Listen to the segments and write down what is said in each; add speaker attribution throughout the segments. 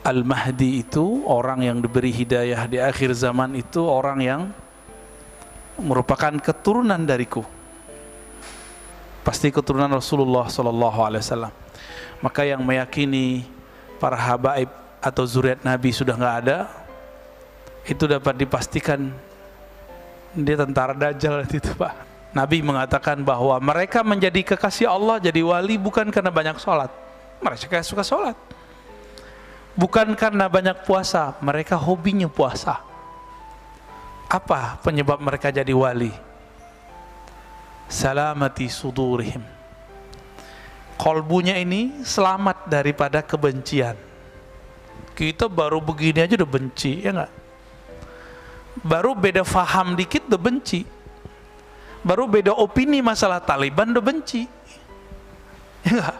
Speaker 1: Al-Mahdi itu orang yang diberi hidayah di akhir zaman, itu orang yang merupakan keturunan dariku, pasti keturunan Rasulullah SAW. Maka yang meyakini para habaib atau zuriat Nabi sudah nggak ada, itu dapat dipastikan dia tentara Dajjal itu, Pak. Nabi mengatakan bahwa mereka menjadi kekasih Allah, jadi wali bukan karena banyak sholat, mereka suka sholat. Bukan karena banyak puasa, mereka hobinya puasa. Apa penyebab mereka jadi wali? Salamati sudurihim, kolbunya ini selamat daripada kebencian. Kita baru begini aja udah benci, ya enggak? Baru beda faham dikit udah benci. Baru beda opini masalah Taliban udah benci, ya enggak?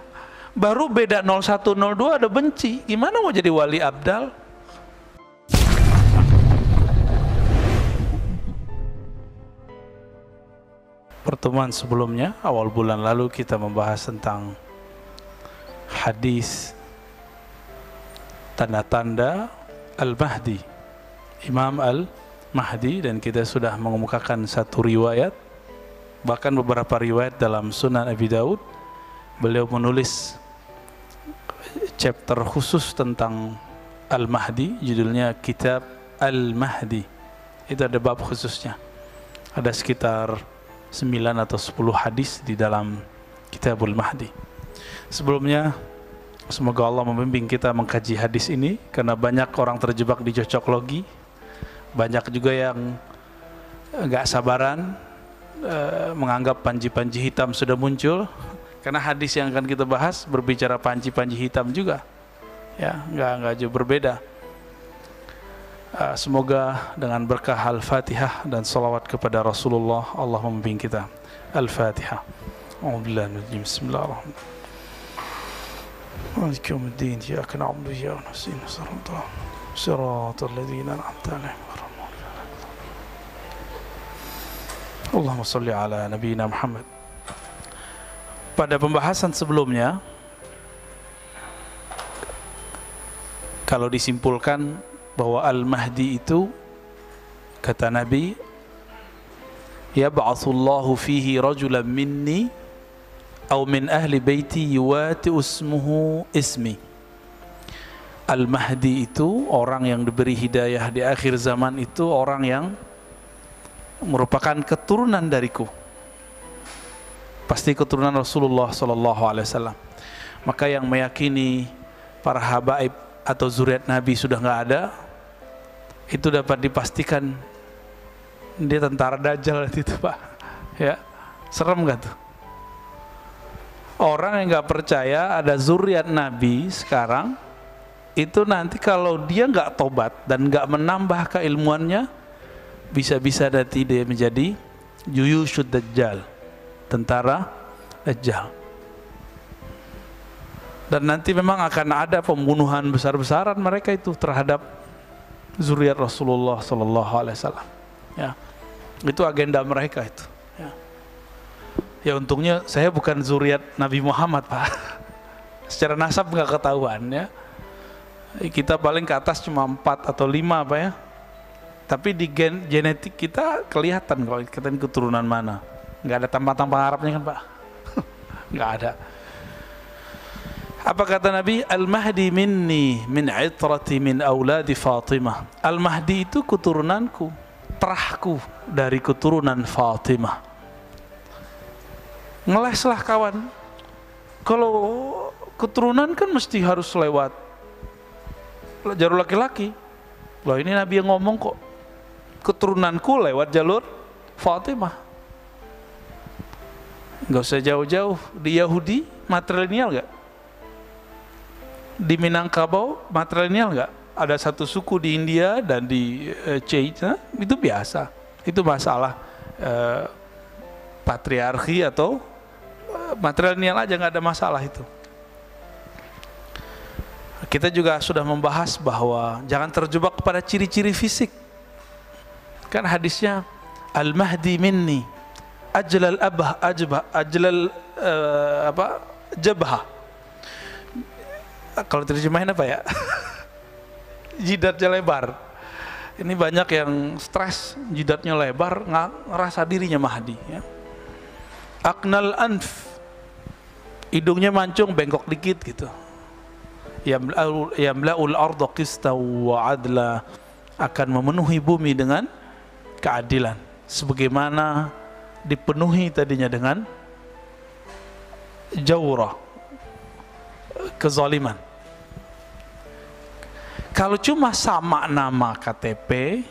Speaker 1: Baru beda 01, 02 udah benci. Gimana mau jadi wali abdal? Pertemuan sebelumnya, awal bulan lalu, kita membahas tentang hadis tanda-tanda Al-Mahdi, Imam Al-Mahdi, dan kita sudah mengemukakan satu riwayat, bahkan beberapa riwayat dalam Sunan Abi Daud. Beliau menulis chapter khusus tentang Al-Mahdi, judulnya Kitab Al-Mahdi. Itu ada bab khususnya, ada sekitar 9 atau 10 hadis di dalam Kitabul Mahdi. Sebelumnya, semoga Allah membimbing kita mengkaji hadis ini, karena banyak orang terjebak di cocok logi, banyak juga yang gak sabaran menganggap panji-panji hitam sudah muncul, karena hadis yang akan kita bahas berbicara panji-panji hitam juga, ya, nggak jauh berbeda. Semoga dengan berkah Al-Fatihah dan salawat kepada Rasulullah, Allah membimbing kita. Al-Fatihah. A'udzubillahi bismillahirrahmanirrahim. Maliki yaumiddin, iyyaka na'budu wa iyyaka nasta'in, shiratal ladzina an'amta 'alaihim. Allahumma shalli ala nabiyyina Muhammad. Pada pembahasan sebelumnya, kalau disimpulkan bahwa Al-Mahdi itu, kata Nabi, yab'atsullahu fihi rajulan minni aw min ahli baiti yuwati ismuhu ismi. Al-Mahdi itu orang yang diberi hidayah di akhir zaman, itu orang yang merupakan keturunan dariku, pasti keturunan Rasulullah SAW. Maka yang meyakini para habaib atau zuriat Nabi sudah nggak ada, itu dapat dipastikan dia tentara Dajjal itu, Pak. Ya, serem gak tuh? Orang yang nggak percaya ada zuriat Nabi sekarang, itu nanti kalau dia nggak tobat dan nggak menambah keilmuannya, bisa-bisa nanti dia menjadi juyushud Dajjal, tentara Dajjal. Dan nanti memang akan ada pembunuhan besar-besaran mereka itu terhadap zuriat Rasulullah SAW. Ya, itu agenda mereka itu. Ya, ya untungnya saya bukan zuriat Nabi Muhammad, Pak. Secara nasab nggak ketahuan, ya. Kita paling ke atas cuma 4 atau 5, Pak, ya. Tapi di genetik kita kelihatan kalau kita ini keturunan mana. Nggak ada tampang-tampang Arabnya kan, Pak? Nggak ada. Apa kata Nabi? Al-Mahdi minni min itrati min auladi Fatimah. Al-Mahdi itu keturunanku, terahku dari keturunan Fatimah. Ngeleslah kawan. Kalau keturunan kan mesti harus lewat jalur laki-laki. Loh, ini Nabi yang ngomong kok, keturunanku lewat jalur Fatimah. Nggak usah jauh-jauh, di Yahudi matrilineal nggak? Di Minangkabau matrilineal nggak? Ada satu suku di India dan di China, itu biasa. Itu masalah patriarki atau matrilineal aja, nggak ada masalah itu. Kita juga sudah membahas bahwa jangan terjebak kepada ciri-ciri fisik. Kan hadisnya Al-Mahdi minni ajlal abah ajbah ajlal jabha. Kalau terjemahin apa ya? jidatnya lebar. Ini banyak yang stres, jidatnya lebar, ngerasa dirinya Mahdi. Ya. Aknal anf, hidungnya mancung, bengkok dikit gitu. Yamla'ul arda qista wa adla, akan memenuhi bumi dengan keadilan, sebagaimana dipenuhi tadinya dengan jawrah, kezaliman. Kalau cuma sama nama KTP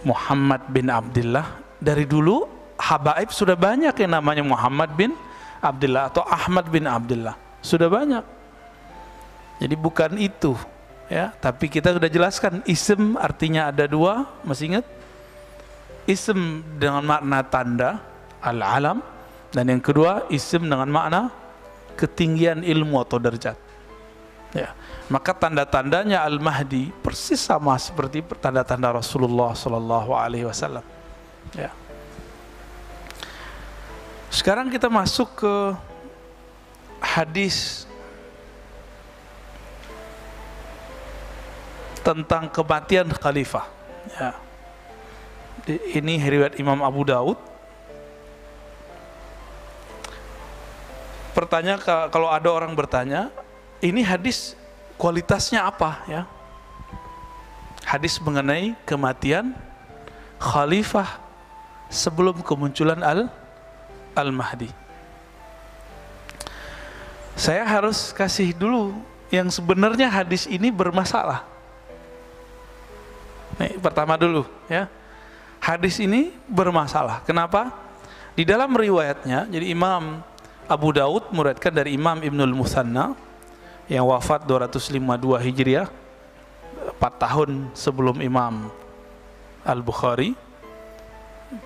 Speaker 1: Muhammad bin Abdullah, dari dulu habaib sudah banyak yang namanya Muhammad bin Abdullah atau Ahmad bin Abdullah, sudah banyak. Jadi bukan itu ya, tapi kita sudah jelaskan ism artinya ada dua, masih ingat? Ism dengan makna tanda al-alam, dan yang kedua ism dengan makna ketinggian ilmu atau derajat. Ya, maka tanda-tandanya Al-Mahdi persis sama seperti tanda-tanda Rasulullah Sallallahu Alaihi Wasallam. Ya. Sekarang kita masuk ke hadis tentang kematian khalifah. Ya. Ini riwayat Imam Abu Daud. Pertanyaan, kalau ada orang bertanya, ini hadis kualitasnya apa ya? Hadis mengenai kematian khalifah sebelum kemunculan Al-Mahdi. Saya harus kasih dulu yang sebenarnya hadis ini bermasalah. Nih, pertama dulu ya. Hadis ini bermasalah. Kenapa? Di dalam riwayatnya, jadi Imam Abu Daud meriwayatkan dari Imam Ibnul Muthanna yang wafat 252 Hijriah, 4 tahun sebelum Imam Al-Bukhari.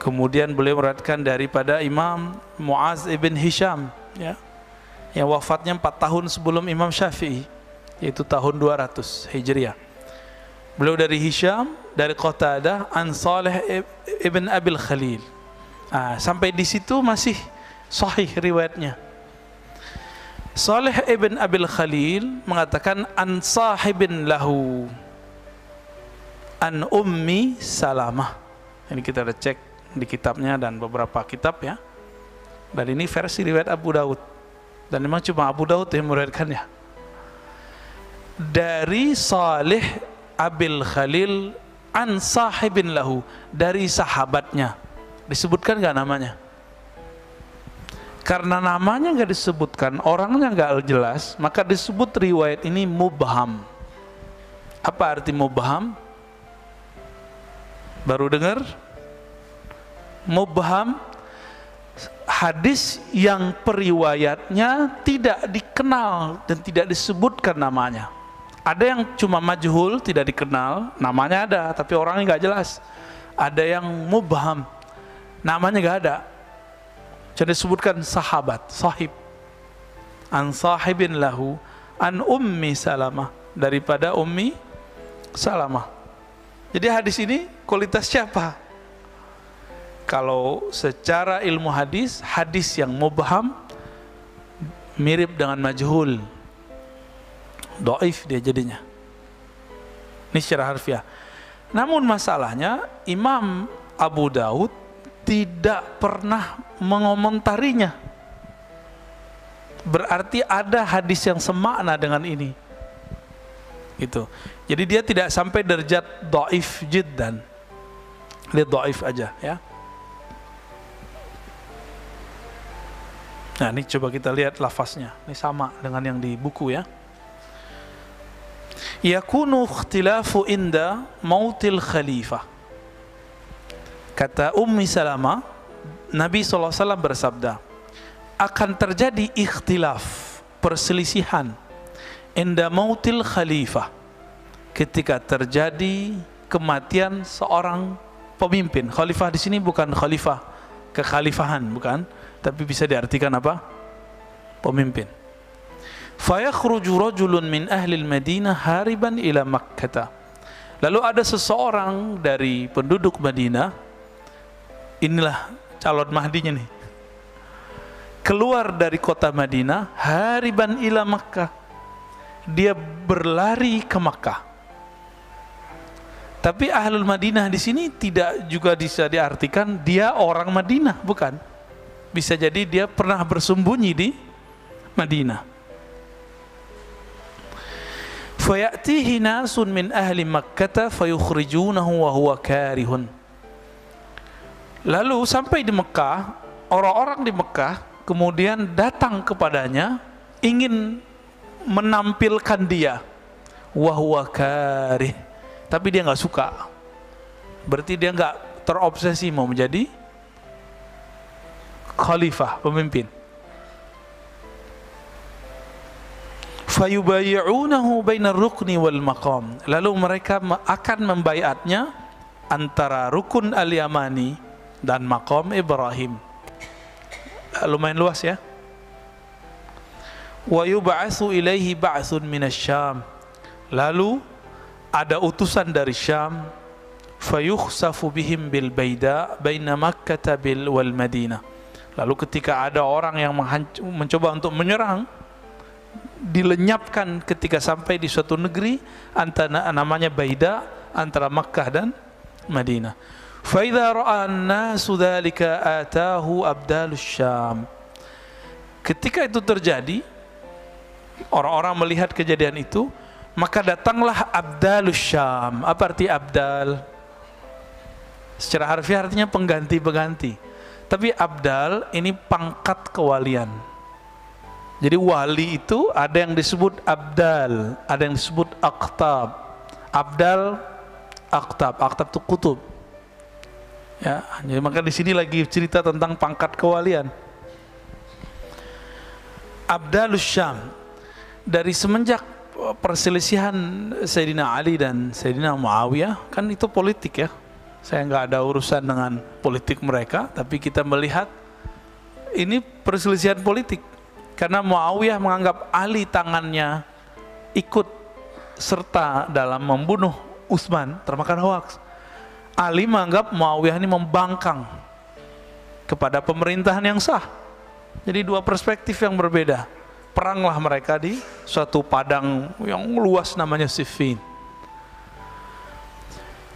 Speaker 1: Kemudian beliau meriwayatkan daripada Imam Muaz ibn Hisham ya, yang wafatnya 4 tahun sebelum Imam Syafi'i, yaitu tahun 200 Hijriah. Beliau dari Hisham, dari Qatadah, an Saleh ibn Abil Khalil. Sampai di situ masih sahih riwayatnya. Saleh ibn Abil Khalil mengatakan an sahibin lahu an ummi Salamah. Ini kita udah cek di kitabnya dan beberapa kitab ya. Dan ini versi riwayat Abu Daud. Dan memang cuma Abu Daud yang meriwayatkannya. Dari Saleh Abil Khalil an sahibin lahu, dari sahabatnya. Disebutkan nggak namanya? Karena namanya nggak disebutkan, orangnya nggak jelas, maka disebut riwayat ini mubham. Apa arti mubham? Baru dengar? Mubham, hadis yang periwayatnya tidak dikenal dan tidak disebutkan namanya. Ada yang cuma majhul, tidak dikenal, namanya ada, tapi orangnya nggak jelas. Ada yang mubham, namanya nggak ada, jadi disebutkan sahabat, sahib. An sahibin lahu, an ummi Salamah, daripada ummi Salamah. Jadi hadis ini kualitas siapa? Kalau secara ilmu hadis, hadis yang mubham mirip dengan majhul, dhaif dia jadinya. Ini secara harfiah. Namun masalahnya Imam Abu Daud tidak pernah mengomentarinya. Berarti ada hadis yang semakna dengan ini. Gitu. Jadi dia tidak sampai derajat dhaif jiddan. Dia dhaif aja ya. Nah, ini coba kita lihat lafaznya. Ini sama dengan yang di buku ya. Yakunu ikhtilafu inda mautil khalifah. Kata Ummi Salamah, Nabi SAW bersabda, akan terjadi ikhtilaf, perselisihan, inda mautil khalifah, ketika terjadi kematian seorang pemimpin. Khalifah di sini bukan khalifah kekhalifahan, bukan, tapi bisa diartikan apa? Pemimpin. Fayakhruju rajulun min ahli al-Madinah hariban ila Makkah. Lalu ada seseorang dari penduduk Madinah, inilah calon Mahdinya nih, keluar dari kota Madinah, hariban ila Makkah, dia berlari ke Makkah. Tapi Ahlul Madinah di sini tidak juga bisa diartikan dia orang Madinah, bukan. Bisa jadi dia pernah bersembunyi di Madinah. Fayatihi nasun min ahli Makkah fayukhrijunahu wa huwa karihun. Lalu sampai di Mekah, orang-orang di Mekah kemudian datang kepadanya ingin menampilkan dia, wa huwa karih, tapi dia nggak suka. Berarti dia nggak terobsesi mau menjadi khalifah, pemimpin. Fayubayi'unahu bainar rukni wal maqam. Lalu mereka akan membaiatnya antara rukun al-Yamani dan maqam Ibrahim. Lumayan luas ya. Wa yub'atsu ilaihi ba'tsun minasyam. Lalu ada utusan dari Syam, fayukhsafu bihim bil baida baina Makkah wal Madinah. Lalu ketika ada orang yang mencoba untuk menyerang, dilenyapkan ketika sampai di suatu negeri antara namanya Baida, antara Makkah dan Madinah. Fa idza ra'a an-nasu dzalika atahu abdalus Syam. Ketika itu terjadi, orang-orang melihat kejadian itu, maka datanglah abdalus Syam. Apa arti abdal? Secara harfiah artinya pengganti-pengganti. Tapi abdal ini pangkat kewalian. Jadi wali itu ada yang disebut abdal, ada yang disebut aqtab. Abdal, aqtab, aqtab itu kutub. Ya, jadi maka di sini lagi cerita tentang pangkat kewalian. Abdalus Syam, dari semenjak perselisihan Sayyidina Ali dan Sayyidina Muawiyah, kan itu politik ya. Saya nggak ada urusan dengan politik mereka, tapi kita melihat ini perselisihan politik. Karena Muawiyah menganggap Ali tangannya ikut serta dalam membunuh Utsman, termakan hoaks. Ali menganggap Muawiyah ini membangkang kepada pemerintahan yang sah. Jadi dua perspektif yang berbeda. Peranglah mereka di suatu padang yang luas namanya Siffin.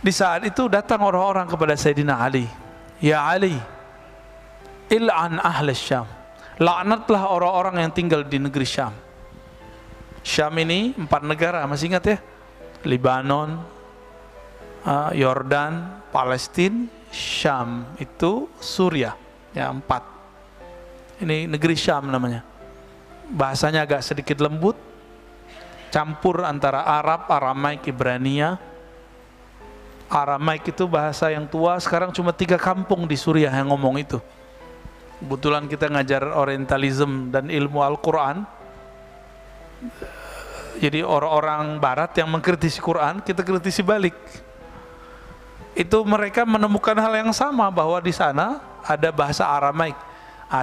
Speaker 1: Di saat itu datang orang-orang kepada Sayyidina Ali. Ya Ali, il'an ahli Syam. Laknatlah orang-orang yang tinggal di negeri Syam. Syam ini 4 negara, masih ingat ya? Libanon, Yordan, Palestina, Syam, itu Suriah, ya 4. Ini negeri Syam namanya. Bahasanya agak sedikit lembut, campur antara Arab, Aramaik, Ibrania. Aramaik itu bahasa yang tua, sekarang cuma 3 kampung di Suriah yang ngomong itu. Kebetulan kita ngajar orientalism dan ilmu Al-Quran. Jadi orang-orang barat yang mengkritisi Quran, kita kritisi balik. Itu mereka menemukan hal yang sama, bahwa di sana ada bahasa Aramaik.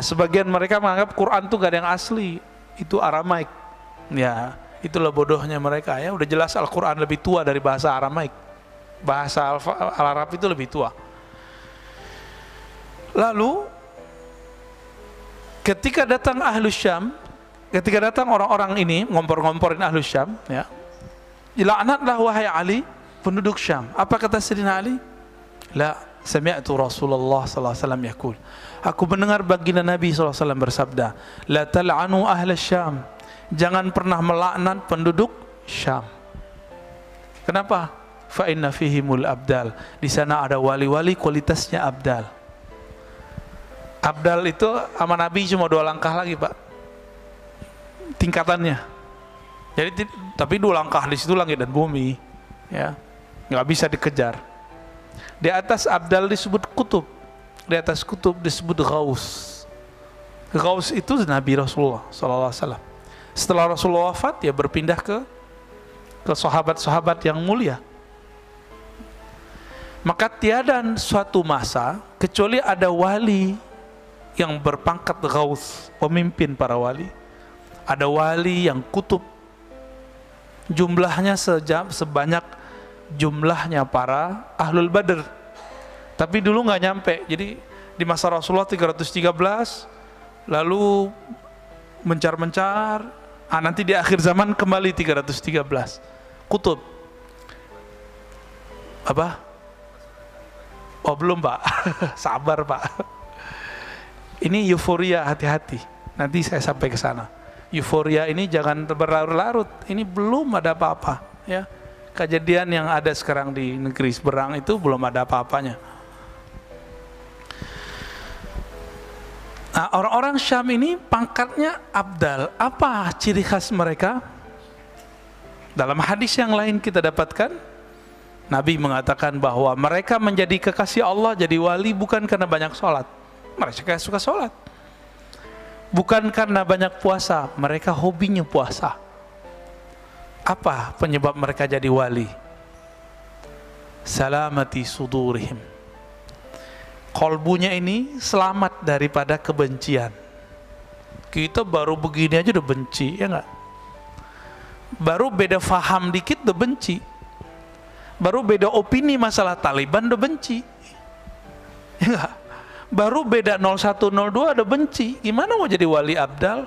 Speaker 1: Sebagian mereka menganggap Quran itu gak ada yang asli, itu Aramaik. Ya, itulah bodohnya mereka ya. Udah jelas Al-Quran lebih tua dari bahasa Aramaik. Bahasa Al-Arab itu lebih tua. Lalu ketika datang Ahlus Syam, ketika datang orang-orang ini ngompor-ngomporin Ahlus Syam, ya, laknatlah wahai Ali penduduk Syam. Apa kata Sayyidina Ali? La sami'tu Rasulullah sallallahu alaihi wasallam yaqul. Aku mendengar baginda Nabi sallallahu alaihi wasallam bersabda, la tal'anu ahlus Syam. Jangan pernah melaknat penduduk Syam. Kenapa? Fa inna fihimul abdal. Di sana ada wali-wali kualitasnya abdal. Abdal itu sama Nabi cuma 2 langkah lagi Pak tingkatannya. Jadi tapi 2 langkah di situ langit dan bumi, ya nggak bisa dikejar. Di atas abdal disebut kutub, di atas kutub disebut ghaus. Ghaus itu Nabi Rasulullah sallallahu alaihi wasallam. Setelah Rasulullah wafat, ya berpindah ke sahabat-sahabat yang mulia. Maka tiada suatu masa kecuali ada wali yang berpangkat ghaus, pemimpin para wali. Ada wali yang kutub, jumlahnya sebanyak jumlahnya para ahlul badr. Tapi dulu nggak nyampe. Jadi di masa Rasulullah 313, lalu mencar-mencar, nanti di akhir zaman kembali 313 kutub. Apa? Oh belum Pak, sabar Pak. Ini euforia, hati-hati. Nanti saya sampai ke sana. Euforia ini jangan berlarut-larut. Ini belum ada apa-apa. Ya, kejadian yang ada sekarang di negeri seberang itu belum ada apa-apanya. Nah, orang-orang Syam ini pangkatnya abdal. Apa ciri khas mereka? Dalam hadis yang lain kita dapatkan, Nabi mengatakan bahwa mereka menjadi kekasih Allah, jadi wali bukan karena banyak sholat. Mereka suka sholat. Bukan karena banyak puasa, mereka hobinya puasa. Apa penyebab mereka jadi wali? Salamati sudurihim. Kolbunya ini selamat daripada kebencian. Kita baru begini aja udah benci, ya enggak? Baru beda faham dikit udah benci. Baru beda opini masalah Taliban udah benci. Ya enggak? Baru beda 0102 udah benci. Gimana mau jadi wali abdal?